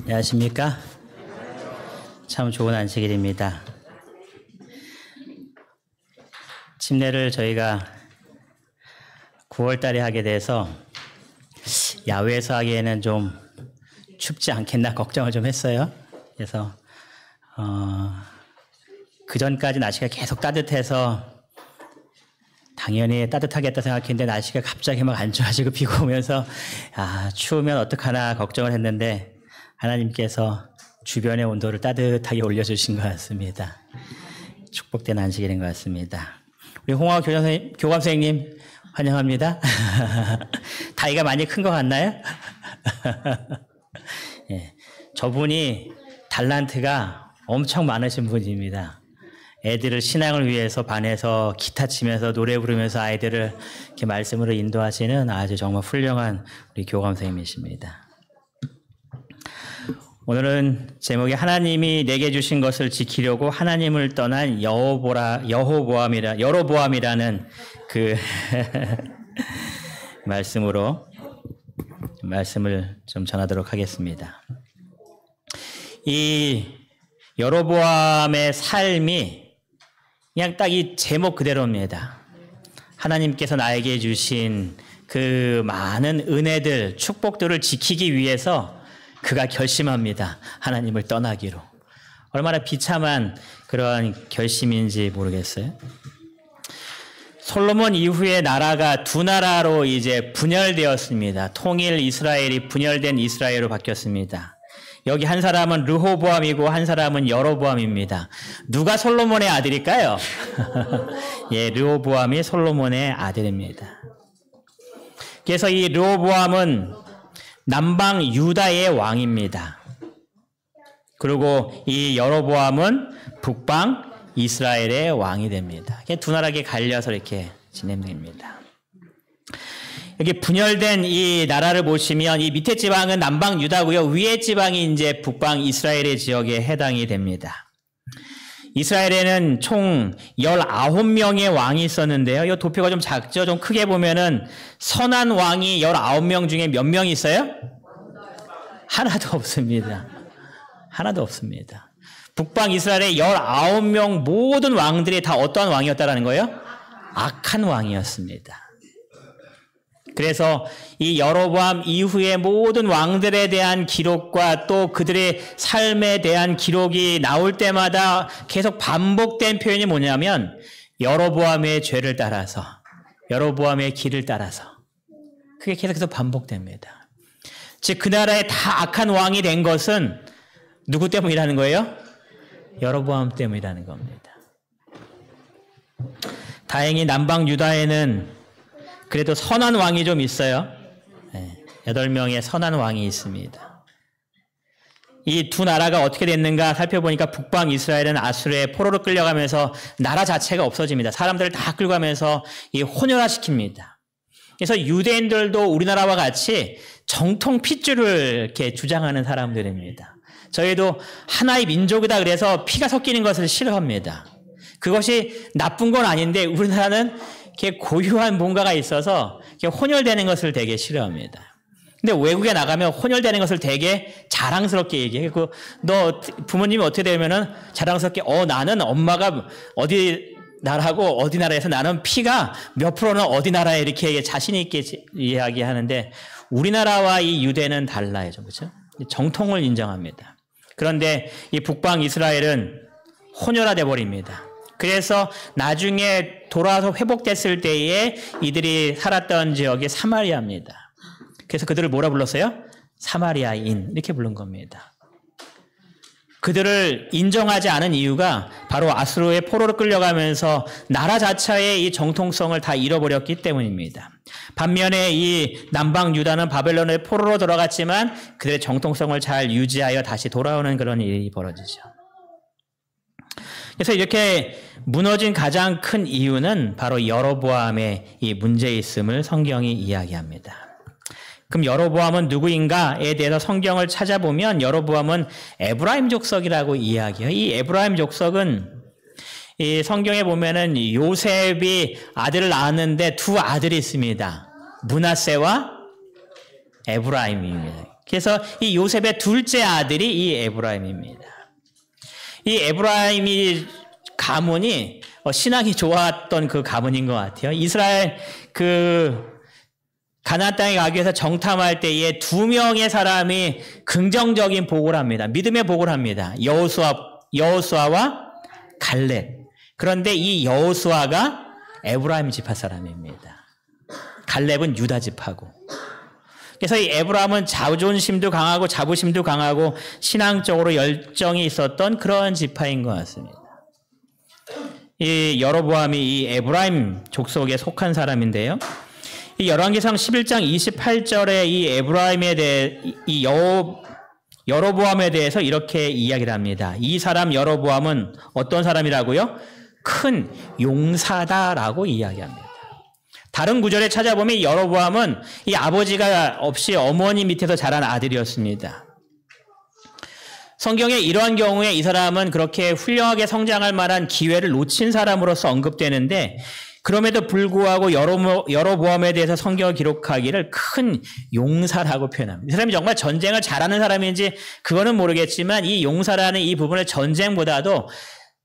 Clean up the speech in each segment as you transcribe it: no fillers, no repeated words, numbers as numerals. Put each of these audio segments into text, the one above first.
안녕하십니까? 참 좋은 안식일입니다. 침례를 저희가 9월 달에 하게 돼서 야외에서 하기에는 좀 춥지 않겠나 걱정을 좀 했어요. 그래서 그 전까지 날씨가 계속 따뜻해서 당연히 따뜻하겠다 생각했는데 날씨가 갑자기 막 안 좋아지고 비가 오면서 추우면 어떡하나 걱정을 했는데 하나님께서 주변의 온도를 따뜻하게 올려주신 것 같습니다. 축복된 안식일인 것 같습니다. 우리 홍화 교감 선생님 환영합니다. 다이가 많이 큰 것 같나요? 예, 저분이 달란트가 엄청 많으신 분입니다. 애들을 신앙을 위해서 반에서 기타 치면서 노래 부르면서 아이들을 이렇게 말씀으로 인도하시는 아주 정말 훌륭한 우리 교감 선생님이십니다. 오늘은 제목이 하나님이 내게 주신 것을 지키려고 하나님을 떠난 여로보암이라는 그 말씀을 좀 전하도록 하겠습니다. 이 여로보암의 삶이 그냥 딱 이 제목 그대로입니다. 하나님께서 나에게 주신 그 많은 은혜들, 축복들을 지키기 위해서 그가 결심합니다. 하나님을 떠나기로. 얼마나 비참한 그런 결심인지 모르겠어요. 솔로몬 이후에 나라가 두 나라로 이제 분열되었습니다. 통일 이스라엘이 분열된 이스라엘로 바뀌었습니다. 여기 한 사람은 르호보암이고 한 사람은 여로보암입니다. 누가 솔로몬의 아들일까요? 예, 르호보암이 솔로몬의 아들입니다. 그래서 이 르호보암은 남방 유다의 왕입니다. 그리고 이 여로보암은 북방 이스라엘의 왕이 됩니다. 두 나라에 갈려서 이렇게 진행됩니다. 여기 분열된 이 나라를 보시면 이 밑에 지방은 남방 유다고요. 위에 지방이 이제 북방 이스라엘의 지역에 해당이 됩니다. 이스라엘에는 총 19명의 왕이 있었는데요. 이 도표가 좀 작죠? 좀 크게 보면은 선한 왕이 19명 중에 몇 명 있어요? 하나도 없습니다. 하나도 없습니다. 북방 이스라엘의 19명 모든 왕들이 다 어떠한 왕이었다라는 거예요? 악한 왕이었습니다. 그래서 이 여로보암 이후의 모든 왕들에 대한 기록과 또 그들의 삶에 대한 기록이 나올 때마다 계속 반복된 표현이 뭐냐면 여로보암의 죄를 따라서, 여로보암의 길을 따라서. 그게 계속해서 반복됩니다. 즉 그 나라에 다 악한 왕이 된 것은 누구 때문이라는 거예요? 여로보암 때문이라는 겁니다. 다행히 남방 유다에는 그래도 선한 왕이 좀 있어요. 8명의 선한 왕이 있습니다. 이 두 나라가 어떻게 됐는가 살펴보니까 북방 이스라엘은 아수르의 포로로 끌려가면서 나라 자체가 없어집니다. 사람들을 다 끌고가면서 혼혈화시킵니다. 그래서 유대인들도 우리나라와 같이 정통 핏줄을 이렇게 주장하는 사람들입니다. 저희도 하나의 민족이다 그래서 피가 섞이는 것을 싫어합니다. 그것이 나쁜 건 아닌데 우리나라는 이렇게 고유한 뭔가가 있어서 이렇게 혼혈되는 것을 되게 싫어합니다. 근데 외국에 나가면 혼혈되는 것을 되게 자랑스럽게 얘기해요. 너 부모님이 어떻게 되면은 자랑스럽게 나는 엄마가 어디 나라고 어디 나라에서 나는 피가 몇 프로는 어디 나라에 이렇게 자신 있게 이야기하는데 우리나라와 이 유대는 달라요. 그렇죠? 정통을 인정합니다. 그런데 이 북방 이스라엘은 혼혈화돼 버립니다. 그래서 나중에 돌아와서 회복됐을 때에 이들이 살았던 지역이 사마리아입니다. 그래서 그들을 뭐라 불렀어요? 사마리아인 이렇게 부른 겁니다. 그들을 인정하지 않은 이유가 바로 아수르의 포로로 끌려가면서 나라 자체의 이 정통성을 다 잃어버렸기 때문입니다. 반면에 이 남방 유다는 바벨론의 포로로 돌아갔지만 그들의 정통성을 잘 유지하여 다시 돌아오는 그런 일이 벌어지죠. 그래서 이렇게 무너진 가장 큰 이유는 바로 여로보암의 이 문제 있음을 성경이 이야기합니다. 그럼 여로보암은 누구인가에 대해서 성경을 찾아보면 여로보암은 에브라임 족속이라고 이야기해요. 이 에브라임 족속은 이 성경에 보면은 요셉이 아들을 낳았는데 두 아들이 있습니다. 므낫세와 에브라임입니다. 그래서 이 요셉의 둘째 아들이 이 에브라임입니다. 이 에브라임이 가문이 신앙이 좋았던 그 가문인 것 같아요. 이스라엘 가나안 땅에 가기 위해서 정탐할 때에 2명의 사람이 긍정적인 보고를 합니다. 믿음의 보고를 합니다. 여호수아와 갈렙. 그런데 이 여호수아가 에브라임 지파 사람입니다. 갈렙은 유다 지파고. 그래서 이 에브라임은 자존심도 강하고 자부심도 강하고 신앙적으로 열정이 있었던 그런 지파인 것 같습니다. 이 여로보암이 이 에브라임 족속에 속한 사람인데요. 이 열왕기상 11장 28절에 이 에브라임에 대해 이 여로보암에 대해서 이렇게 이야기를 합니다. 이 사람 여로보암은 어떤 사람이라고요? 큰 용사다라고 이야기합니다. 다른 구절에 찾아보면 여로보암은 이 아버지가 없이 어머니 밑에서 자란 아들이었습니다. 성경에 이러한 경우에 이 사람은 그렇게 훌륭하게 성장할 만한 기회를 놓친 사람으로서 언급되는데 그럼에도 불구하고 여로보암에 대해서 성경을 기록하기를 큰 용사라고 표현합니다. 이 사람이 정말 전쟁을 잘하는 사람인지 그거는 모르겠지만 이 용사라는 이 부분을 전쟁보다도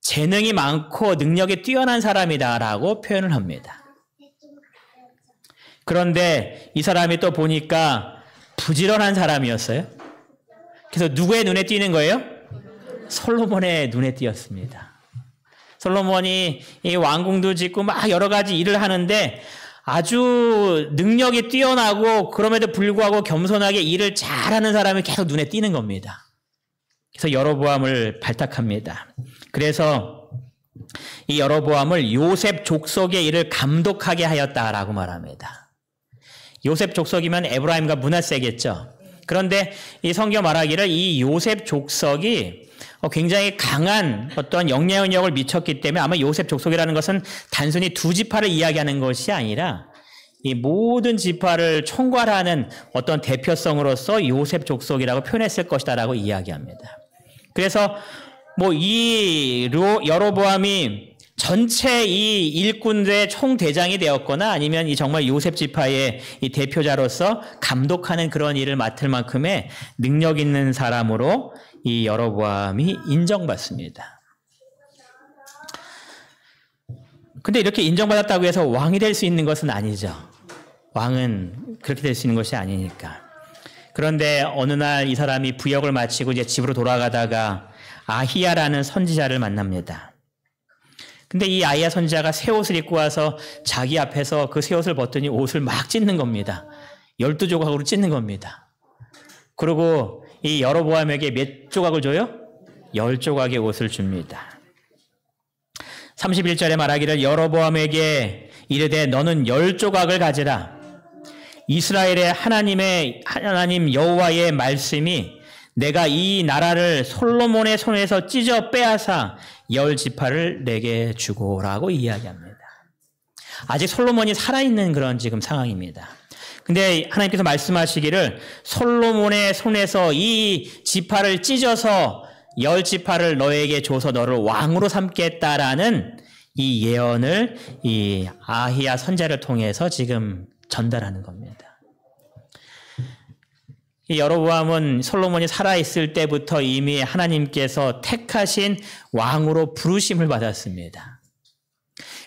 재능이 많고 능력이 뛰어난 사람이다라고 표현을 합니다. 그런데 이 사람이 또 보니까 부지런한 사람이었어요. 그래서 누구의 눈에 띄는 거예요? 솔로몬의 눈에 띄었습니다. 솔로몬이 이 왕궁도 짓고 막 여러 가지 일을 하는데 아주 능력이 뛰어나고 그럼에도 불구하고 겸손하게 일을 잘하는 사람이 계속 눈에 띄는 겁니다. 그래서 여로보암을 발탁합니다. 그래서 이 여로보암을 요셉 족속의 일을 감독하게 하였다라고 말합니다. 요셉 족속이면 에브라임과 므낫세겠죠. 그런데 이 성경 말하기를 이 요셉 족속이 굉장히 강한 어떤 영향력을 미쳤기 때문에 아마 요셉 족속이라는 것은 단순히 2지파를 이야기하는 것이 아니라 이 모든 지파를 총괄하는 어떤 대표성으로서 요셉 족속이라고 표현했을 것이다라고 이야기합니다. 그래서 이 여로보암이 전체 이 일꾼들의 총대장이 되었거나 아니면 이 정말 요셉 지파의 이 대표자로서 감독하는 그런 일을 맡을 만큼의 능력 있는 사람으로 이 여로보암이 인정받습니다. 근데 이렇게 인정받았다고 해서 왕이 될 수 있는 것은 아니죠. 왕은 그렇게 될 수 있는 것이 아니니까. 그런데 어느 날 이 사람이 부역을 마치고 이제 집으로 돌아가다가 아히야라는 선지자를 만납니다. 근데 이 아히야 선지자가 새 옷을 입고 와서 자기 앞에서 그 새 옷을 벗더니 옷을 막 찢는 겁니다. 12조각으로 찢는 겁니다. 그리고 이 여로보암에게 몇 조각을 줘요? 10조각의 옷을 줍니다. 31절에 말하기를 여로보암에게 이르되 너는 10조각을 가지라. 이스라엘의 하나님 여호와의 말씀이 내가 이 나라를 솔로몬의 손에서 찢어 빼앗아 10지파를 내게 주고라고 이야기합니다. 아직 솔로몬이 살아있는 그런 지금 상황입니다. 근데 하나님께서 말씀하시기를 솔로몬의 손에서 이 지파를 찢어서 10지파를 너에게 줘서 너를 왕으로 삼겠다라는 이 예언을 이 아히야 선지자를 통해서 지금 전달하는 겁니다. 이 여로보암은 솔로몬이 살아있을 때부터 이미 하나님께서 택하신 왕으로 부르심을 받았습니다.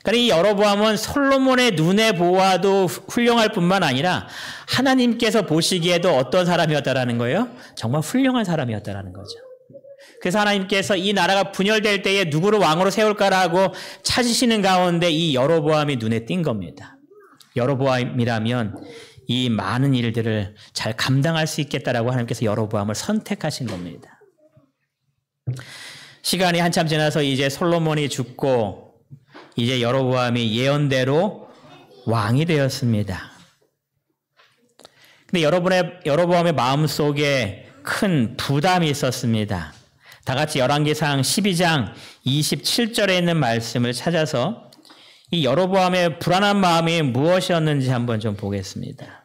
그러니까 이 여로보암은 솔로몬의 눈에 보아도 훌륭할 뿐만 아니라 하나님께서 보시기에도 어떤 사람이었다라는 거예요? 정말 훌륭한 사람이었다라는 거죠. 그래서 하나님께서 이 나라가 분열될 때에 누구를 왕으로 세울까라고 찾으시는 가운데 이 여로보암이 눈에 띈 겁니다. 여로보암이라면 이 많은 일들을 잘 감당할 수 있겠다라고 하나님께서 여로보암을 선택하신 겁니다. 시간이 한참 지나서 이제 솔로몬이 죽고 이제 여로보암이 예언대로 왕이 되었습니다. 근데 여로보암의 마음속에 큰 부담이 있었습니다. 다 같이 열왕기상 12장 27절에 있는 말씀을 찾아서 이 여로보암의 불안한 마음이 무엇이었는지 한번 좀 보겠습니다.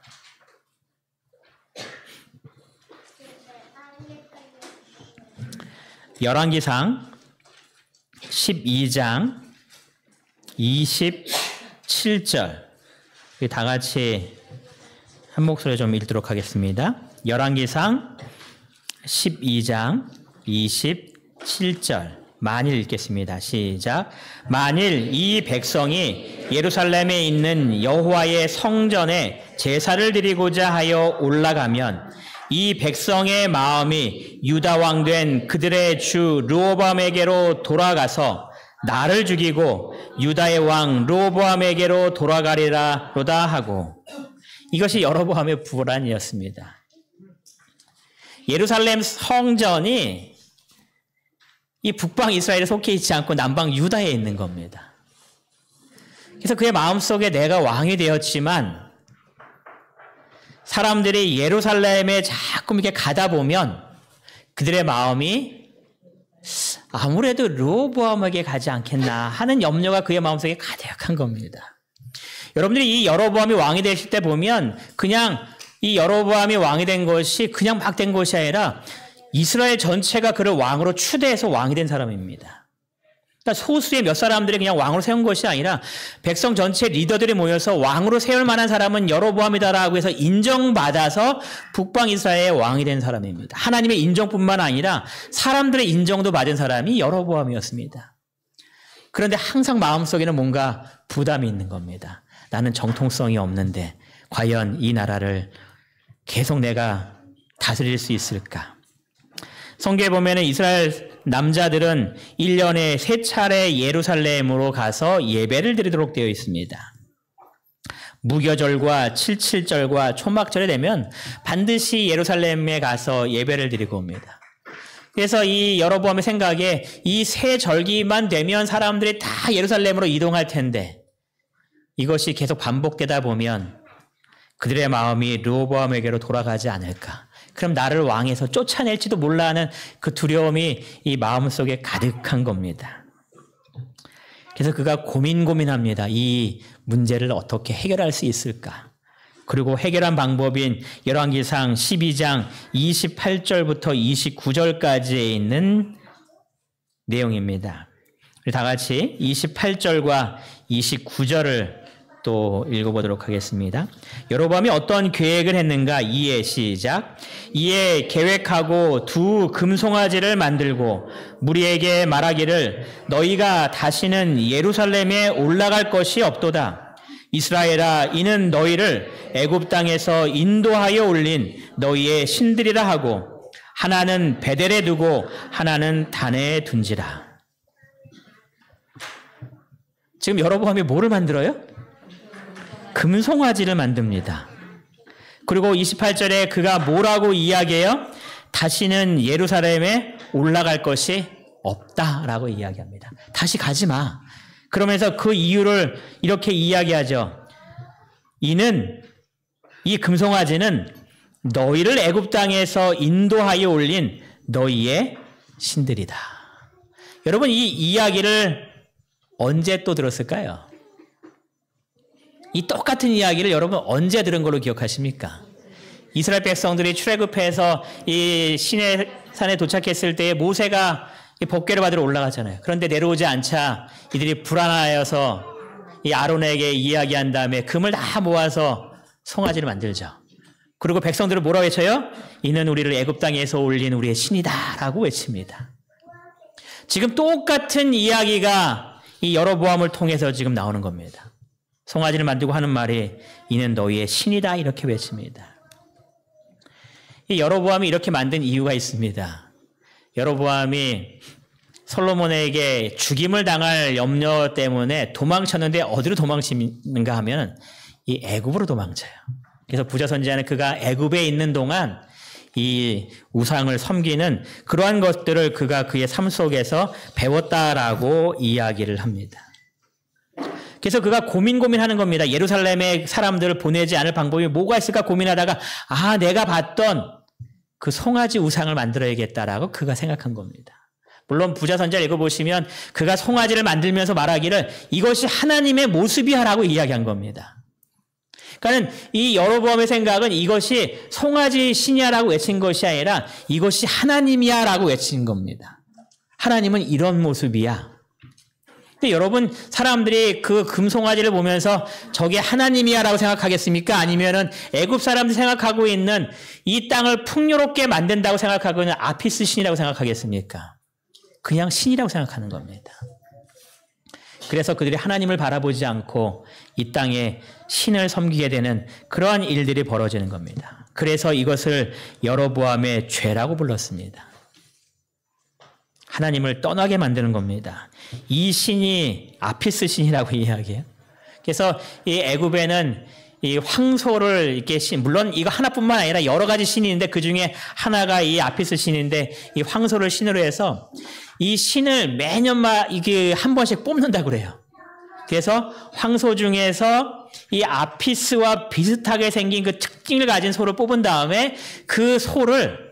열왕기상 12장 27절 다 같이 한 목소리로 좀 읽도록 하겠습니다. 열왕기상 12장 27절. 만일 읽겠습니다. 시작. 만일 이 백성이 예루살렘에 있는 여호와의 성전에 제사를 드리고자 하여 올라가면 이 백성의 마음이 유다 왕 된 그들의 주 르호보암에게로 돌아가서 나를 죽이고 유다의 왕 르호보암에게로 돌아가리라로다 하고. 이것이 여로보암의 불안이었습니다. 예루살렘 성전이 이 북방 이스라엘에 속해 있지 않고 남방 유다에 있는 겁니다. 그래서 그의 마음속에 내가 왕이 되었지만 사람들이 예루살렘에 자꾸 이렇게 가다 보면 그들의 마음이 아무래도 르호보암에게 가지 않겠나 하는 염려가 그의 마음속에 가득한 겁니다. 여러분들이 이 여로보암이 왕이 되실 때 보면 그냥 이 여로보암이 왕이 된 것이 그냥 막 된 것이 아니라 이스라엘 전체가 그를 왕으로 추대해서 왕이 된 사람입니다. 그러니까 소수의 몇 사람들이 그냥 왕으로 세운 것이 아니라 백성 전체 리더들이 모여서 왕으로 세울 만한 사람은 여로보암이다라고 해서 인정받아서 북방 이스라엘의 왕이 된 사람입니다. 하나님의 인정뿐만 아니라 사람들의 인정도 받은 사람이 여로보암이었습니다. 그런데 항상 마음속에는 뭔가 부담이 있는 겁니다. 나는 정통성이 없는데 과연 이 나라를 계속 내가 다스릴 수 있을까? 성경에 보면 이스라엘 남자들은 1년에 3차례 예루살렘으로 가서 예배를 드리도록 되어 있습니다. 무교절과 칠칠절과 초막절이 되면 반드시 예루살렘에 가서 예배를 드리고 옵니다. 그래서 이 여로보암의 생각에 이 세 절기만 되면 사람들이 다 예루살렘으로 이동할 텐데 이것이 계속 반복되다 보면 그들의 마음이 르호보암에게로 돌아가지 않을까. 그럼 나를 왕에서 쫓아낼지도 몰라 하는 그 두려움이 이 마음속에 가득한 겁니다. 그래서 그가 고민합니다. 이 문제를 어떻게 해결할 수 있을까? 그리고 해결한 방법인 열왕기상 12장 28절부터 29절까지에 있는 내용입니다. 우리 다 같이 28절과 29절을 또 읽어보도록 하겠습니다. 여로보암이 어떤 계획을 했는가? 이에 시작. 이에 계획하고 두 금송아지를 만들고 무리에게 말하기를 너희가 다시는 예루살렘에 올라갈 것이 없도다. 이스라엘아, 이는 너희를 애굽 땅에서 인도하여 올린 너희의 신들이라 하고 하나는 베델에 두고 하나는 단에 둔지라. 지금 여로보암이 뭐를 만들어요? 금송아지를 만듭니다. 그리고 28절에 그가 뭐라고 이야기해요? 다시는 예루살렘에 올라갈 것이 없다라고 이야기합니다. 다시 가지 마. 그러면서 그 이유를 이렇게 이야기하죠. 이는 이 금송아지는 너희를 애굽 땅에서 인도하여 올린 너희의 신들이다. 여러분 이 이야기를 언제 또 들었을까요? 이 똑같은 이야기를 여러분 언제 들은 걸로 기억하십니까? 이스라엘 백성들이 출애굽해서 이 시내 산에 도착했을 때 모세가 법궤를 받으러 올라가잖아요. 그런데 내려오지 않자 이들이 불안하여서 이 아론에게 이야기한 다음에 금을 다 모아서 송아지를 만들죠. 그리고 백성들은 뭐라고 외쳐요? 이는 우리를 애굽 땅에서 올린 우리의 신이다라고 외칩니다. 지금 똑같은 이야기가 이 여로보암을 통해서 지금 나오는 겁니다. 송아지를 만들고 하는 말이 이는 너희의 신이다 이렇게 외칩니다. 이 여로보암이 이렇게 만든 이유가 있습니다. 여로보암이 솔로몬에게 죽임을 당할 염려 때문에 도망쳤는데 어디로 도망치는가 하면 이 애굽으로 도망쳐요. 그래서 부자선지자는 그가 애굽에 있는 동안 이 우상을 섬기는 그러한 것들을 그가 그의 삶 속에서 배웠다라고 이야기를 합니다. 그래서 그가 고민하는 겁니다. 예루살렘에 사람들을 보내지 않을 방법이 뭐가 있을까 고민하다가 내가 봤던 그 송아지 우상을 만들어야겠다라고 그가 생각한 겁니다. 물론 부자선지자를 읽어보시면 그가 송아지를 만들면서 말하기를 이것이 하나님의 모습이야라고 이야기한 겁니다. 그러니까 이 여로보암의 생각은 이것이 송아지 신이야라고 외친 것이 아니라 이것이 하나님이야라고 외친 겁니다. 하나님은 이런 모습이야. 근데 여러분, 사람들이 그 금송아지를 보면서 저게 하나님이야 라고 생각하겠습니까? 아니면은 애굽 사람들이 생각하고 있는 이 땅을 풍요롭게 만든다고 생각하고 있는 아피스 신이라고 생각하겠습니까? 그냥 신이라고 생각하는 겁니다. 그래서 그들이 하나님을 바라보지 않고 이 땅에 신을 섬기게 되는 그러한 일들이 벌어지는 겁니다. 그래서 이것을 여로보암의 죄라고 불렀습니다. 하나님을 떠나게 만드는 겁니다. 이 신이 아피스 신이라고 이야기해요. 그래서 이 애굽에는 이 황소를 이렇게 물론 이거 하나뿐만 아니라 여러 가지 신이 있는데 그 중에 하나가 이 아피스 신인데 이 황소를 신으로 해서 이 신을 매년마다 이게 한 번씩 뽑는다 그래요. 그래서 황소 중에서 이 아피스와 비슷하게 생긴 그 특징을 가진 소를 뽑은 다음에 그 소를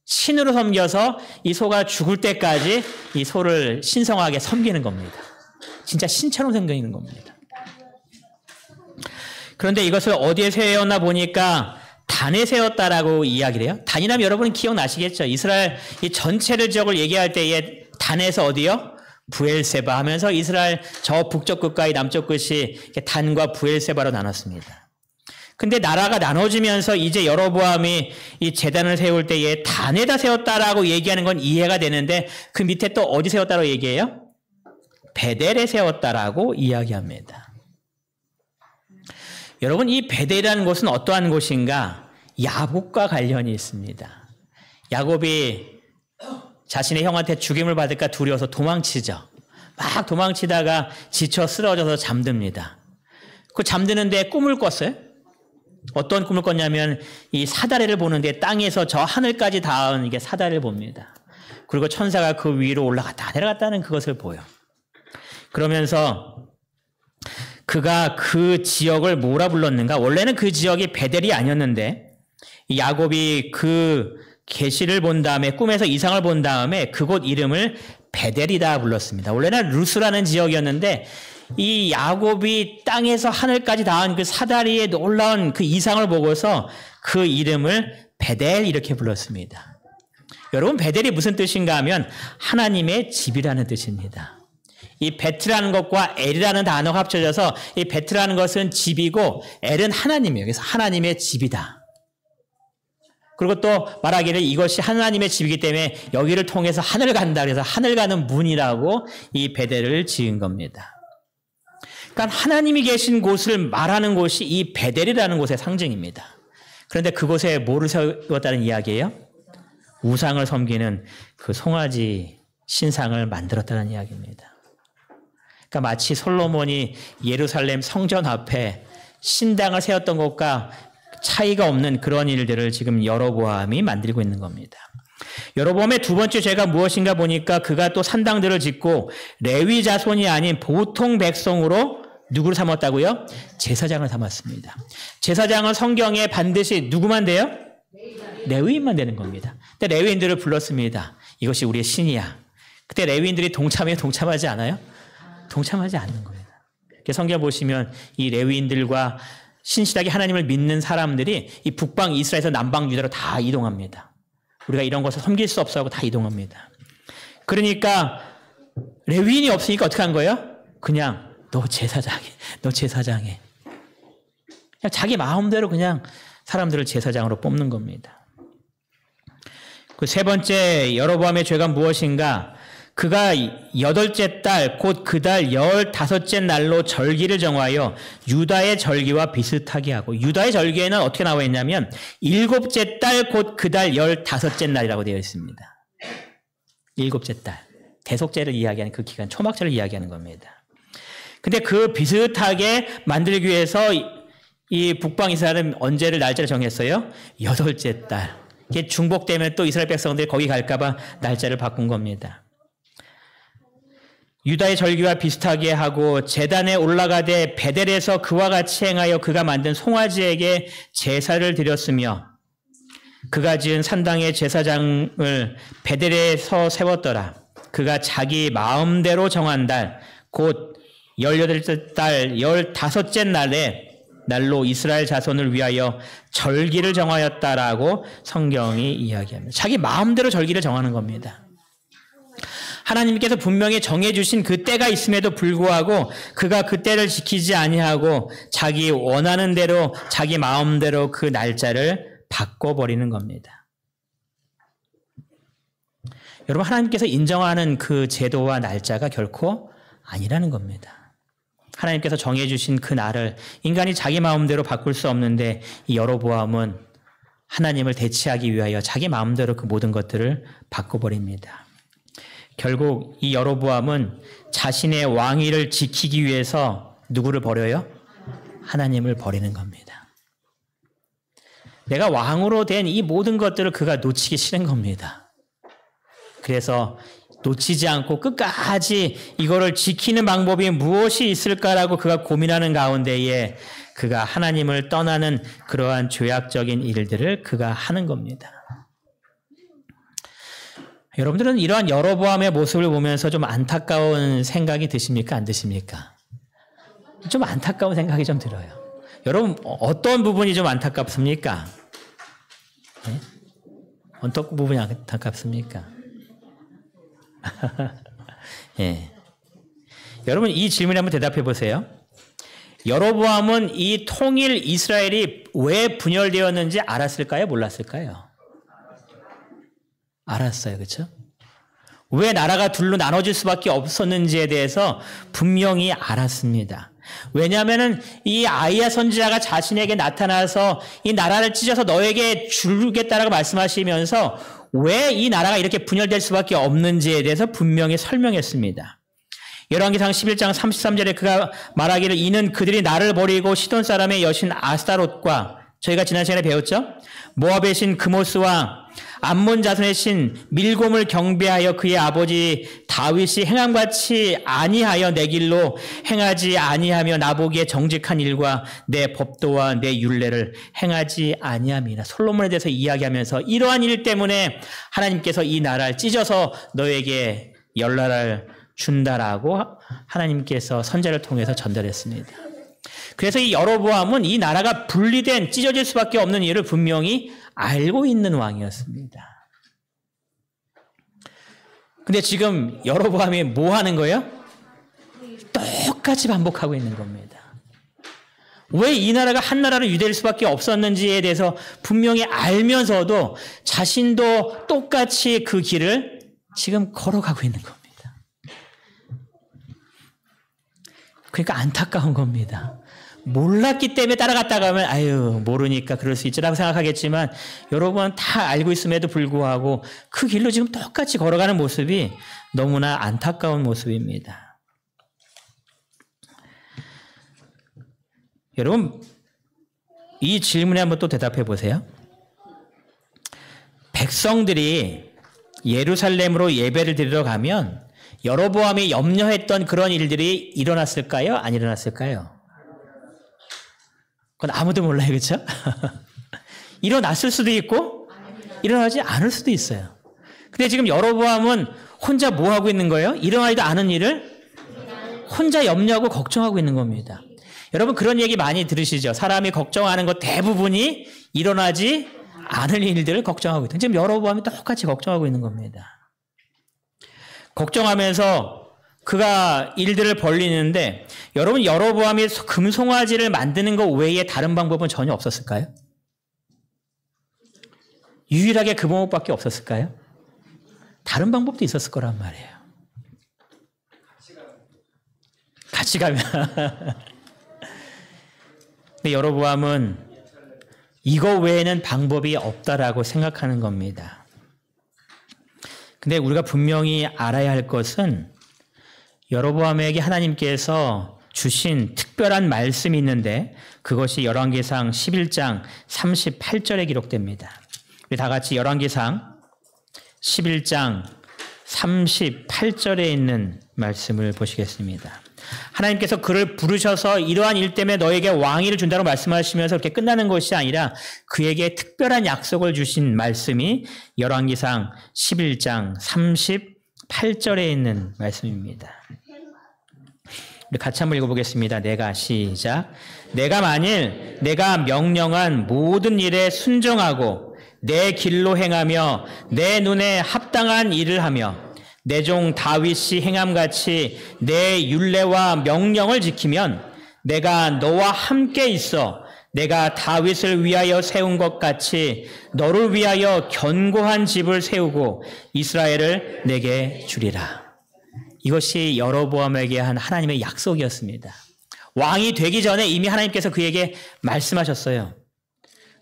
신으로 섬겨서 이 소가 죽을 때까지 이 소를 신성하게 섬기는 겁니다. 진짜 신처럼 섬기는 겁니다. 그런데 이것을 어디에 세웠나 보니까 단에 세웠다라고 이야기를 해요. 단이라면 여러분 기억나시겠죠? 이스라엘 이 전체를 지역을 얘기할 때에 단에서 어디요? 부엘세바 하면서 이스라엘 저 북쪽 끝과 이 남쪽 끝이 단과 부엘세바로 나눴습니다. 근데 나라가 나눠지면서 이제 여로보암이 이 제단을 세울 때에 단에다 세웠다라고 얘기하는 건 이해가 되는데 그 밑에 또 어디 세웠다고 얘기해요? 베델에 세웠다라고 이야기합니다. 여러분, 이 베델이라는 곳은 어떠한 곳인가? 야곱과 관련이 있습니다. 야곱이 자신의 형한테 죽임을 받을까 두려워서 도망치죠. 막 도망치다가 지쳐 쓰러져서 잠듭니다. 그 잠드는데 꿈을 꿨어요. 어떤 꿈을 꿨냐면 이 사다리를 보는데 땅에서 저 하늘까지 닿은 이게 사다리를 봅니다. 그리고 천사가 그 위로 올라갔다 내려갔다는 그것을 보여. 그러면서 그가 그 지역을 뭐라 불렀는가? 원래는 그 지역이 베델이 아니었는데 야곱이 그 계시를 본 다음에 꿈에서 이상을 본 다음에 그곳 이름을 베델이다 불렀습니다. 원래는 루스라는 지역이었는데 이 야곱이 땅에서 하늘까지 닿은 그 사다리에 놀라운 그 이상을 보고서 그 이름을 베델 이렇게 불렀습니다. 여러분, 베델이 무슨 뜻인가 하면 하나님의 집이라는 뜻입니다. 이 베트라는 것과 엘이라는 단어가 합쳐져서 이 베트라는 것은 집이고 엘은 하나님이에요. 그래서 하나님의 집이다. 그리고 또 말하기를 이것이 하나님의 집이기 때문에 여기를 통해서 하늘 간다. 그래서 하늘 가는 문이라고 이 베델을 지은 겁니다. 그러니까 하나님이 계신 곳을 말하는 곳이 이 베델이라는 곳의 상징입니다. 그런데 그곳에 뭐를 세웠다는 이야기예요? 우상을 섬기는 그 송아지 신상을 만들었다는 이야기입니다. 그러니까 마치 솔로몬이 예루살렘 성전 앞에 신당을 세웠던 것과 차이가 없는 그런 일들을 지금 여로보암이 만들고 있는 겁니다. 여로보암의 두 번째 죄가 무엇인가 보니까 그가 또 산당들을 짓고 레위 자손이 아닌 보통 백성으로 누구를 삼았다고요? 제사장을 삼았습니다. 제사장은 성경에 반드시 누구만 돼요? 레위인만 되는 겁니다. 근데 레위인들을 불렀습니다. 이것이 우리의 신이야. 그때 레위인들이 동참하지 않아요? 동참하지 않는 거예요. 성경 보시면 이 레위인들과 신실하게 하나님을 믿는 사람들이 이 북방 이스라엘에서 남방 유다로 다 이동합니다. 우리가 이런 것을 섬길 수 없어 하고 다 이동합니다. 그러니까 레위인이 없으니까 어떻게 한 거예요? 그냥 너 제사장해. 그냥 자기 마음대로 그냥 사람들을 제사장으로 뽑는 겁니다. 그 세 번째 여로보암의 죄가 무엇인가? 그가 8째 달 곧 그 달 15째 날로 절기를 정하여 유다의 절기와 비슷하게 하고, 유다의 절기에는 어떻게 나와 있냐면 7째 달 곧 그 달 15째 날이라고 되어 있습니다. 7째 달. 대속제를 이야기하는 그 기간, 초막절을 이야기하는 겁니다. 근데 그 비슷하게 만들기 위해서 이 북방 이스라엘은 언제를 날짜를 정했어요? 8째 달. 이게 중복되면 또 이스라엘 백성들이 거기 갈까봐 날짜를 바꾼 겁니다. 유다의 절기와 비슷하게 하고 제단에 올라가되 베델에서 그와 같이 행하여 그가 만든 송아지에게 제사를 드렸으며 그가 지은 산당의 제사장을 베델에서 세웠더라. 그가 자기 마음대로 정한 달 곧 18째 달 15째 날로 이스라엘 자손을 위하여 절기를 정하였다라고 성경이 이야기합니다. 자기 마음대로 절기를 정하는 겁니다. 하나님께서 분명히 정해주신 그 때가 있음에도 불구하고 그가 그 때를 지키지 아니하고 자기 원하는 대로 자기 마음대로 그 날짜를 바꿔버리는 겁니다. 여러분, 하나님께서 인정하는 그 제도와 날짜가 결코 아니라는 겁니다. 하나님께서 정해주신 그 날을 인간이 자기 마음대로 바꿀 수 없는데 이 여로보암은 하나님을 대체하기 위하여 자기 마음대로 그 모든 것들을 바꿔버립니다. 결국 이 여로보암은 자신의 왕위를 지키기 위해서 누구를 버려요? 하나님을 버리는 겁니다. 내가 왕으로 된 이 모든 것들을 그가 놓치기 싫은 겁니다. 그래서 놓치지 않고 끝까지 이거를 지키는 방법이 무엇이 있을까라고 그가 고민하는 가운데에 그가 하나님을 떠나는 그러한 죄악적인 일들을 그가 하는 겁니다. 여러분들은 이러한 여로보암의 모습을 보면서 좀 안타까운 생각이 드십니까? 안 드십니까? 좀 안타까운 생각이 좀 들어요. 여러분, 어떤 부분이 좀 안타깝습니까? 네? 어떤 부분이 안타깝습니까? 예. 여러분, 이 질문에 한번 대답해 보세요. 여로보암은 이 통일 이스라엘이 왜 분열되었는지 알았을까요? 몰랐을까요? 알았어요. 그렇죠? 왜 나라가 둘로 나눠질 수밖에 없었는지에 대해서 분명히 알았습니다. 왜냐하면 이 아이야 선지자가 자신에게 나타나서 이 나라를 찢어서 너에게 주겠다라고 말씀하시면서 왜 이 나라가 이렇게 분열될 수밖에 없는지에 대해서 분명히 설명했습니다. 열왕기상 11장 33절에 그가 말하기를 이는 그들이 나를 버리고 시돈 사람의 여신 아스타롯과 저희가 지난 시간에 배웠죠? 모압의 신 그모스와 암몬 자손의 신 밀곰을 경배하여 그의 아버지 다윗이 행함같이 아니하여 내 길로 행하지 아니하며 나보기에 정직한 일과 내 법도와 내 율례를 행하지 아니함이라. 솔로몬에 대해서 이야기하면서 이러한 일 때문에 하나님께서 이 나라를 찢어서 너에게 열나라를 준다라고 하나님께서 선지자를 통해서 전달했습니다. 그래서 이 여로보암은 이 나라가 분리된 찢어질 수밖에 없는 이유를 분명히 알고 있는 왕이었습니다. 근데 지금 여로보암이 뭐 하는 거예요? 똑같이 반복하고 있는 겁니다. 왜 이 나라가 한 나라로 유대일 수밖에 없었는지에 대해서 분명히 알면서도 자신도 똑같이 그 길을 지금 걸어가고 있는 겁니다. 그러니까 안타까운 겁니다. 몰랐기 때문에 따라갔다가 하면 아유 모르니까 그럴 수 있지라고 생각하겠지만 여러분 다 알고 있음에도 불구하고 그 길로 지금 똑같이 걸어가는 모습이 너무나 안타까운 모습입니다. 여러분 이 질문에 한번 또 대답해 보세요. 백성들이 예루살렘으로 예배를 드리러 가면 여로보암이 염려했던 그런 일들이 일어났을까요? 안 일어났을까요? 그건 아무도 몰라요. 그렇죠? 일어났을 수도 있고 일어나지 않을 수도 있어요. 근데 지금 여로보암은 혼자 뭐 하고 있는 거예요? 일어나지도 않은 일을 혼자 염려하고 걱정하고 있는 겁니다. 여러분 그런 얘기 많이 들으시죠? 사람이 걱정하는 것 대부분이 일어나지 않을 일들을 걱정하고 있다. 지금 여로보암이 똑같이 걱정하고 있는 겁니다. 걱정하면서 그가 일들을 벌리는데 여러분 여로보암이 금송아지를 만드는 것 외에 다른 방법은 전혀 없었을까요? 유일하게 그 방법밖에 없었을까요? 다른 방법도 있었을 거란 말이에요. 같이 가면. 근데 여로보암은 이거 외에는 방법이 없다라고 생각하는 겁니다. 근데 우리가 분명히 알아야 할 것은 여로보암에게 하나님께서 주신 특별한 말씀이 있는데 그것이 열왕기상 11장 38절에 기록됩니다. 우리 다 같이 열왕기상 11장 38절에 있는 말씀을 보시겠습니다. 하나님께서 그를 부르셔서 이러한 일 때문에 너에게 왕위를 준다고 말씀하시면서 그렇게 끝나는 것이 아니라 그에게 특별한 약속을 주신 말씀이 열왕기상 11장 38절에 있는 말씀입니다. 우리 같이 한번 읽어보겠습니다. 시작. 내가 만일 내가 명령한 모든 일에 순종하고 내 길로 행하며 내 눈에 합당한 일을 하며 내 종 다윗이 행함같이 내 율례와 명령을 지키면 내가 너와 함께 있어 내가 다윗을 위하여 세운 것 같이 너를 위하여 견고한 집을 세우고 이스라엘을 내게 주리라. 이것이 여로보암에게 한 하나님의 약속이었습니다. 왕이 되기 전에 이미 하나님께서 그에게 말씀하셨어요.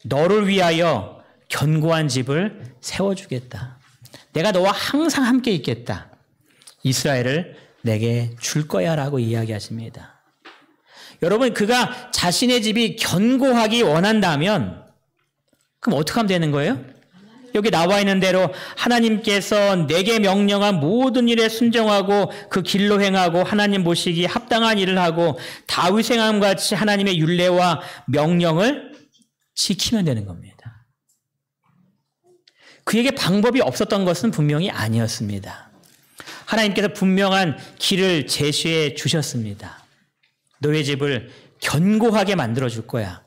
너를 위하여 견고한 집을 세워주겠다. 내가 너와 항상 함께 있겠다. 이스라엘을 내게 줄 거야 라고 이야기하십니다. 여러분, 그가 자신의 집이 견고하기 원한다면 그럼 어떻게 하면 되는 거예요? 여기 나와 있는 대로 하나님께서 내게 명령한 모든 일에 순종하고 그 길로 행하고 하나님 보시기에 합당한 일을 하고 다윗 행함같이 하나님의 율례와 명령을 지키면 되는 겁니다. 그에게 방법이 없었던 것은 분명히 아니었습니다. 하나님께서 분명한 길을 제시해 주셨습니다. 너의 집을 견고하게 만들어 줄 거야.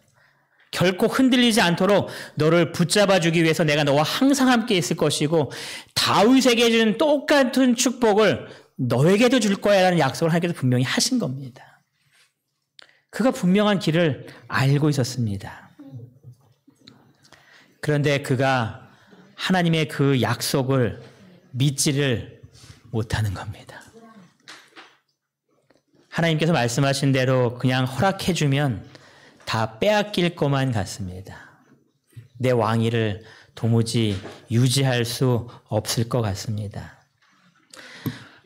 결코 흔들리지 않도록 너를 붙잡아 주기 위해서 내가 너와 항상 함께 있을 것이고 다윗에게 준 똑같은 축복을 너에게도 줄 거야 라는 약속을 하나님께서 분명히 하신 겁니다. 그가 분명한 길을 알고 있었습니다. 그런데 그가 하나님의 그 약속을 믿지를 못하는 겁니다. 하나님께서 말씀하신 대로 그냥 허락해주면 다 빼앗길 것만 같습니다. 내 왕위를 도무지 유지할 수 없을 것 같습니다.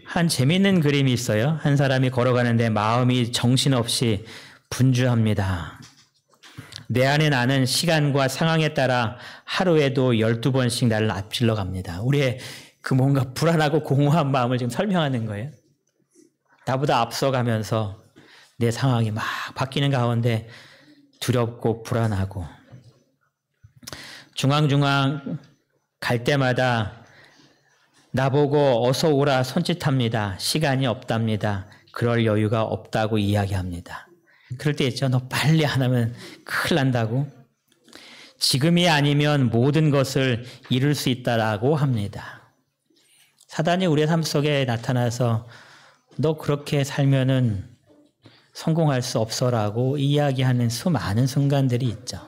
한 재미있는 그림이 있어요. 한 사람이 걸어가는데 마음이 정신없이 분주합니다. 내 안에 나는 시간과 상황에 따라 하루에도 12번씩 나를 앞질러 갑니다. 우리의 그 뭔가 불안하고 공허한 마음을 지금 설명하는 거예요. 나보다 앞서가면서 내 상황이 막 바뀌는 가운데 두렵고 불안하고 중앙중앙 갈 때마다 나보고 어서 오라 손짓합니다. 시간이 없답니다. 그럴 여유가 없다고 이야기합니다. 그럴 때 있죠. 너 빨리 안 하면 큰일 난다고. 지금이 아니면 모든 것을 이룰 수 있다라고 합니다. 사단이 우리의 삶 속에 나타나서 너 그렇게 살면은 성공할 수 없어라고 이야기하는 수많은 순간들이 있죠.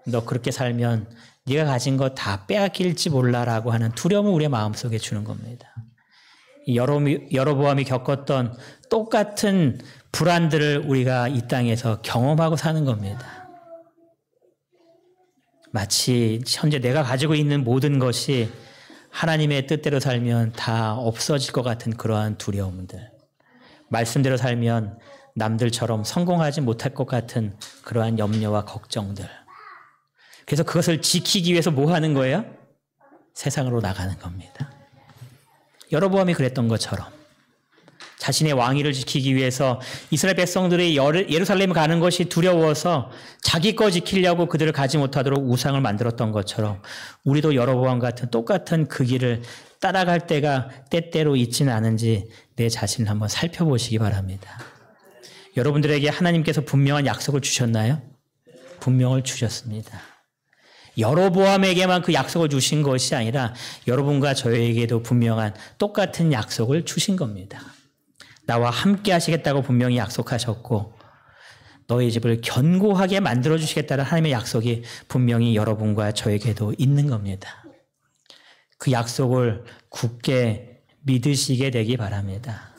너 그렇게 살면 네가 가진 거 다 빼앗길지 몰라라고 하는 두려움을 우리의 마음속에 주는 겁니다. 여로보암이 겪었던 똑같은 불안들을 우리가 이 땅에서 경험하고 사는 겁니다. 마치 현재 내가 가지고 있는 모든 것이 하나님의 뜻대로 살면 다 없어질 것 같은 그러한 두려움들. 말씀대로 살면 남들처럼 성공하지 못할 것 같은 그러한 염려와 걱정들. 그래서 그것을 지키기 위해서 뭐 하는 거예요? 세상으로 나가는 겁니다. 여로보암이 그랬던 것처럼 자신의 왕위를 지키기 위해서 이스라엘 백성들이 예루살렘에 가는 것이 두려워서 자기 거 지키려고 그들을 가지 못하도록 우상을 만들었던 것처럼 우리도 여로보암 같은 똑같은 그 길을 따라갈 때가 때때로 있지는 않은지 내 자신을 한번 살펴보시기 바랍니다. 여러분들에게 하나님께서 분명한 약속을 주셨나요? 분명을 주셨습니다. 여로보암에게만 그 약속을 주신 것이 아니라 여러분과 저에게도 분명한 똑같은 약속을 주신 겁니다. 나와 함께 하시겠다고 분명히 약속하셨고 너희 집을 견고하게 만들어 주시겠다는 하나님의 약속이 분명히 여러분과 저에게도 있는 겁니다. 그 약속을 굳게 믿으시게 되기 바랍니다.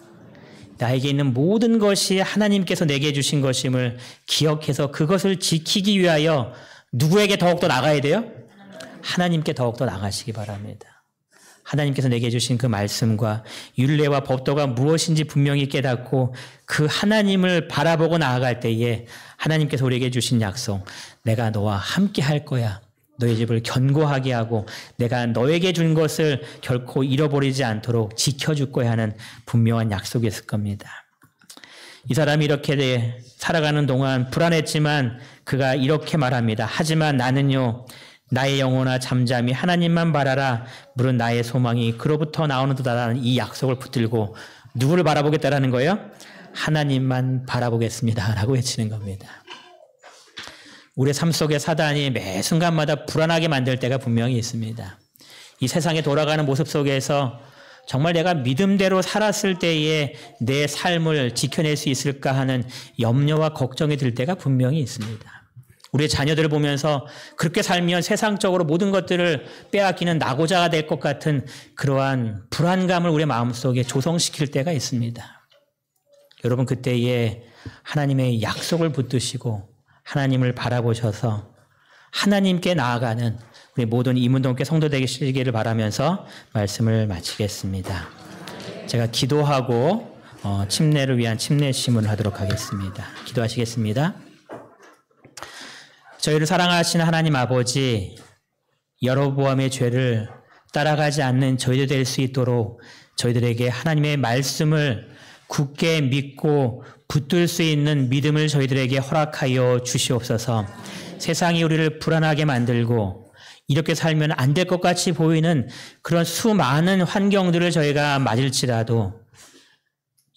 나에게 있는 모든 것이 하나님께서 내게 주신 것임을 기억해서 그것을 지키기 위하여 누구에게 더욱더 나가야 돼요? 하나님께 더욱더 나가시기 바랍니다. 하나님께서 내게 주신 그 말씀과 율례와 법도가 무엇인지 분명히 깨닫고 그 하나님을 바라보고 나아갈 때에 하나님께서 우리에게 주신 약속, 내가 너와 함께 할 거야. 너의 집을 견고하게 하고 내가 너에게 준 것을 결코 잃어버리지 않도록 지켜줄 거야 하는 분명한 약속이 있을 겁니다. 이 사람이 이렇게 살아가는 동안 불안했지만 그가 이렇게 말합니다. 하지만 나는요. 나의 영혼아 잠잠히 하나님만 바라라. 물은 나의 소망이 그로부터 나오는도다라는 이 약속을 붙들고 누구를 바라보겠다라는 거예요? 하나님만 바라보겠습니다. 라고 외치는 겁니다. 우리의 삶 속에 사단이 매 순간마다 불안하게 만들 때가 분명히 있습니다. 이 세상에 돌아가는 모습 속에서 정말 내가 믿음대로 살았을 때에 내 삶을 지켜낼 수 있을까 하는 염려와 걱정이 들 때가 분명히 있습니다. 우리의 자녀들을 보면서 그렇게 살면 세상적으로 모든 것들을 빼앗기는 낙오자가 될 것 같은 그러한 불안감을 우리의 마음속에 조성시킬 때가 있습니다. 여러분, 그때에 하나님의 약속을 붙드시고 하나님을 바라보셔서 하나님께 나아가는 우리 모든 이문동교회 성도 되시기를 바라면서 말씀을 마치겠습니다. 제가 기도하고 침례를 위한 침례 시문을 하도록 하겠습니다. 기도하시겠습니다. 저희를 사랑하시는 하나님 아버지, 여로보암의 죄를 따라가지 않는 저희들 될 수 있도록 저희들에게 하나님의 말씀을 굳게 믿고 붙들 수 있는 믿음을 저희들에게 허락하여 주시옵소서. 세상이 우리를 불안하게 만들고 이렇게 살면 안 될 것 같이 보이는 그런 수많은 환경들을 저희가 맞을지라도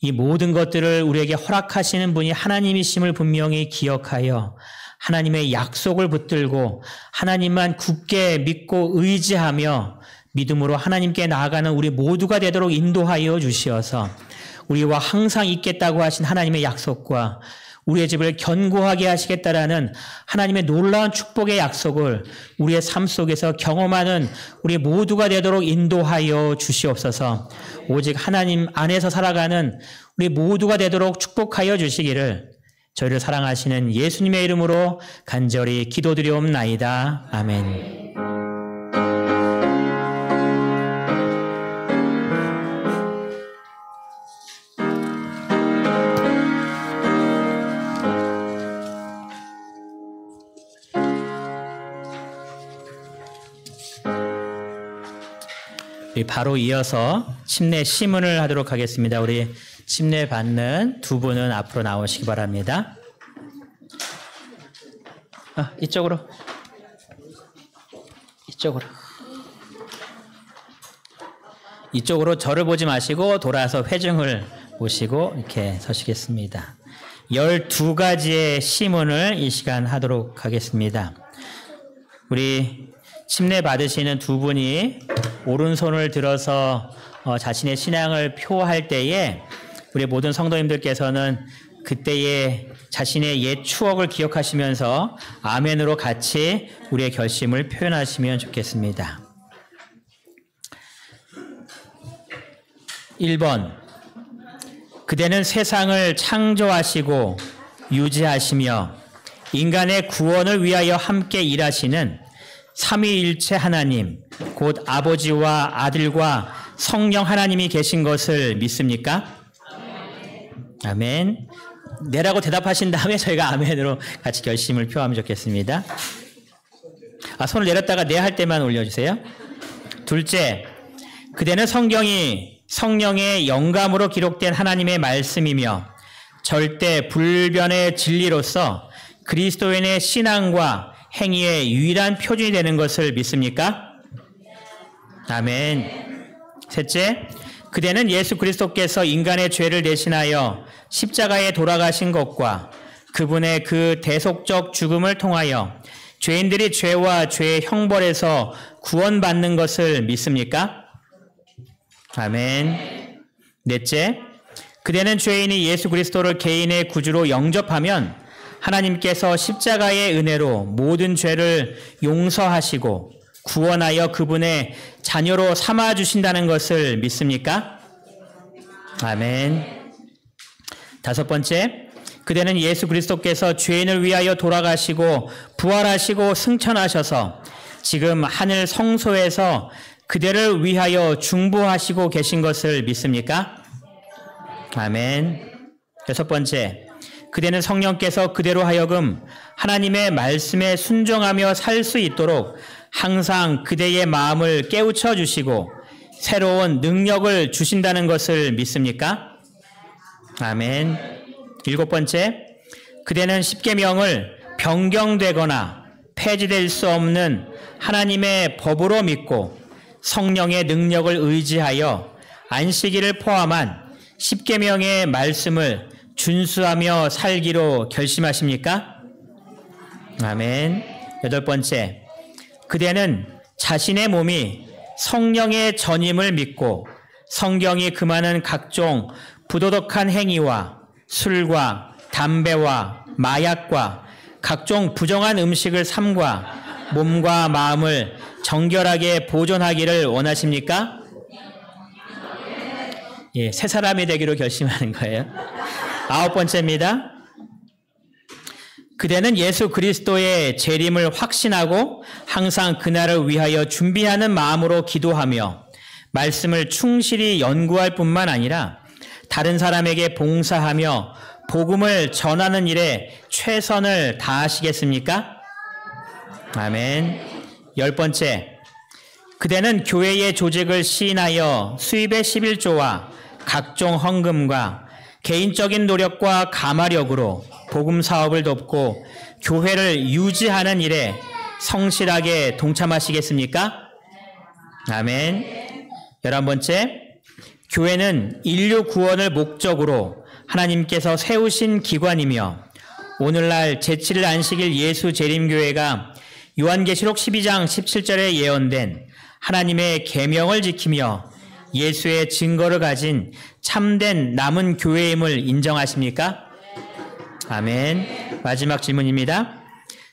이 모든 것들을 우리에게 허락하시는 분이 하나님이심을 분명히 기억하여 하나님의 약속을 붙들고 하나님만 굳게 믿고 의지하며 믿음으로 하나님께 나아가는 우리 모두가 되도록 인도하여 주시어서 우리와 항상 있겠다고 하신 하나님의 약속과 우리의 집을 견고하게 하시겠다라는 하나님의 놀라운 축복의 약속을 우리의 삶 속에서 경험하는 우리 모두가 되도록 인도하여 주시옵소서. 오직 하나님 안에서 살아가는 우리 모두가 되도록 축복하여 주시기를 저희를 사랑하시는 예수님의 이름으로 간절히 기도드리옵나이다. 아멘. 바로 이어서 침례 시문을 하도록 하겠습니다. 우리 침례 받는 두 분은 앞으로 나오시기 바랍니다. 이쪽으로. 이쪽으로 저를 보지 마시고 돌아서 회중을 보시고 이렇게 서시겠습니다. 12가지의 시문을 이 시간 하도록 하겠습니다. 우리 침례 받으시는 두 분이 오른손을 들어서 자신의 신앙을 표할 때에 우리 모든 성도님들께서는 그때의 자신의 옛 추억을 기억하시면서 아멘으로 같이 우리의 결심을 표현하시면 좋겠습니다. 1번, 그대는 세상을 창조하시고 유지하시며 인간의 구원을 위하여 함께 일하시는 삼위일체 하나님, 곧 아버지와 아들과 성령 하나님이 계신 것을 믿습니까? 아멘. 네라고 대답하신 다음에 저희가 아멘으로 같이 결심을 표하면 좋겠습니다. 손을 내렸다가 네 할 때만 올려주세요. 둘째, 그대는 성경이 성령의 영감으로 기록된 하나님의 말씀이며 절대 불변의 진리로서 그리스도인의 신앙과 행위의 유일한 표준이 되는 것을 믿습니까? 아멘. 셋째, 그대는 예수 그리스도께서 인간의 죄를 대신하여 십자가에 돌아가신 것과 그분의 그 대속적 죽음을 통하여 죄인들이 죄와 죄의 형벌에서 구원받는 것을 믿습니까? 아멘. 넷째, 그대는 죄인이 예수 그리스도를 개인의 구주로 영접하면 하나님께서 십자가의 은혜로 모든 죄를 용서하시고 구원하여 그분의 자녀로 삼아주신다는 것을 믿습니까? 아멘. 다섯 번째, 그대는 예수 그리스도께서 죄인을 위하여 돌아가시고 부활하시고 승천하셔서 지금 하늘 성소에서 그대를 위하여 중보하시고 계신 것을 믿습니까? 아멘. 여섯 번째, 그대는 성령께서 그대로 하여금 하나님의 말씀에 순종하며 살 수 있도록 항상 그대의 마음을 깨우쳐 주시고 새로운 능력을 주신다는 것을 믿습니까? 아멘. 일곱 번째, 그대는 십계명을 변경되거나 폐지될 수 없는 하나님의 법으로 믿고 성령의 능력을 의지하여 안식일을 포함한 십계명의 말씀을 준수하며 살기로 결심하십니까? 아멘. 여덟 번째, 그대는 자신의 몸이 성령의 전임을 믿고 성경이 금하는 각종 부도덕한 행위와 술과 담배와 마약과 각종 부정한 음식을 삼과 몸과 마음을 정결하게 보존하기를 원하십니까? 예, 새 사람이 되기로 결심하는 거예요. 9번째입니다. 그대는 예수 그리스도의 재림을 확신하고 항상 그날을 위하여 준비하는 마음으로 기도하며 말씀을 충실히 연구할 뿐만 아니라 다른 사람에게 봉사하며 복음을 전하는 일에 최선을 다하시겠습니까? 아멘. 10번째, 그대는 교회의 조직을 시인하여 수입의 11조와 각종 헌금과 개인적인 노력과 가마력으로 복음 사업을 돕고 교회를 유지하는 일에 성실하게 동참하시겠습니까? 아멘. 11번째, 교회는 인류 구원을 목적으로 하나님께서 세우신 기관이며 오늘날 제7일 안식일 예수 재림교회가 요한계시록 12장 17절에 예언된 하나님의 계명을 지키며 예수의 증거를 가진 참된 남은 교회임을 인정하십니까? 아멘. 마지막 질문입니다.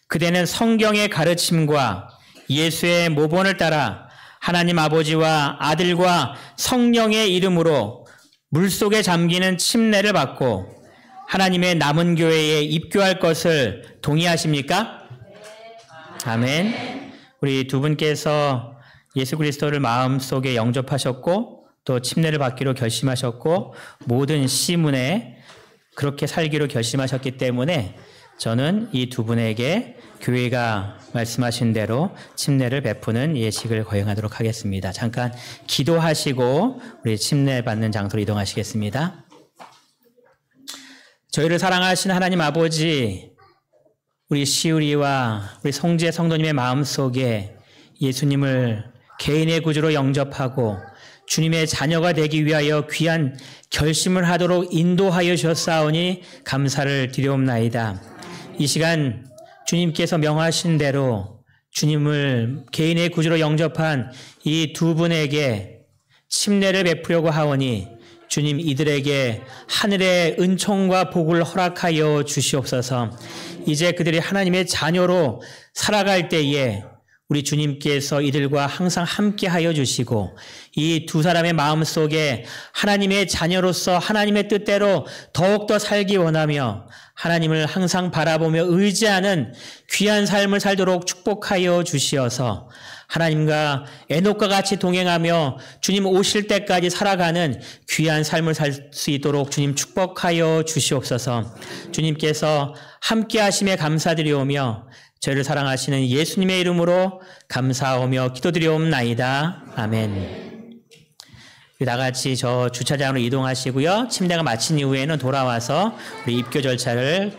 그대는 성경의 가르침과 예수의 모본을 따라 하나님 아버지와 아들과 성령의 이름으로 물속에 잠기는 침례를 받고 하나님의 남은 교회에 입교할 것을 동의하십니까? 아멘. 우리 두 분께서 예수 그리스도를 마음속에 영접하셨고 또 침례를 받기로 결심하셨고 모든 시문에 그렇게 살기로 결심하셨기 때문에 저는 이 두 분에게 교회가 말씀하신 대로 침례를 베푸는 예식을 거행하도록 하겠습니다. 잠깐 기도하시고 우리 침례 받는 장소로 이동하시겠습니다. 저희를 사랑하시는 하나님 아버지, 우리 시우리와 우리 송지혜 성도님의 마음속에 예수님을 개인의 구주로 영접하고 주님의 자녀가 되기 위하여 귀한 결심을 하도록 인도하여 주셨사오니 감사를 드리옵나이다. 이 시간 주님께서 명하신 대로 주님을 개인의 구주로 영접한 이 두 분에게 침례를 베푸려고 하오니 주님 이들에게 하늘의 은총과 복을 허락하여 주시옵소서. 이제 그들이 하나님의 자녀로 살아갈 때에 우리 주님께서 이들과 항상 함께하여 주시고 이 두 사람의 마음속에 하나님의 자녀로서 하나님의 뜻대로 더욱더 살기 원하며 하나님을 항상 바라보며 의지하는 귀한 삶을 살도록 축복하여 주시어서 하나님과 에녹과 같이 동행하며 주님 오실 때까지 살아가는 귀한 삶을 살 수 있도록 주님 축복하여 주시옵소서. 주님께서 함께 하심에 감사드리오며 저희를 사랑하시는 예수님의 이름으로 감사하며 기도드리옵나이다. 아멘. 다 같이 저 주차장으로 이동하시고요. 침례가 마친 이후에는 돌아와서 우리 입교 절차를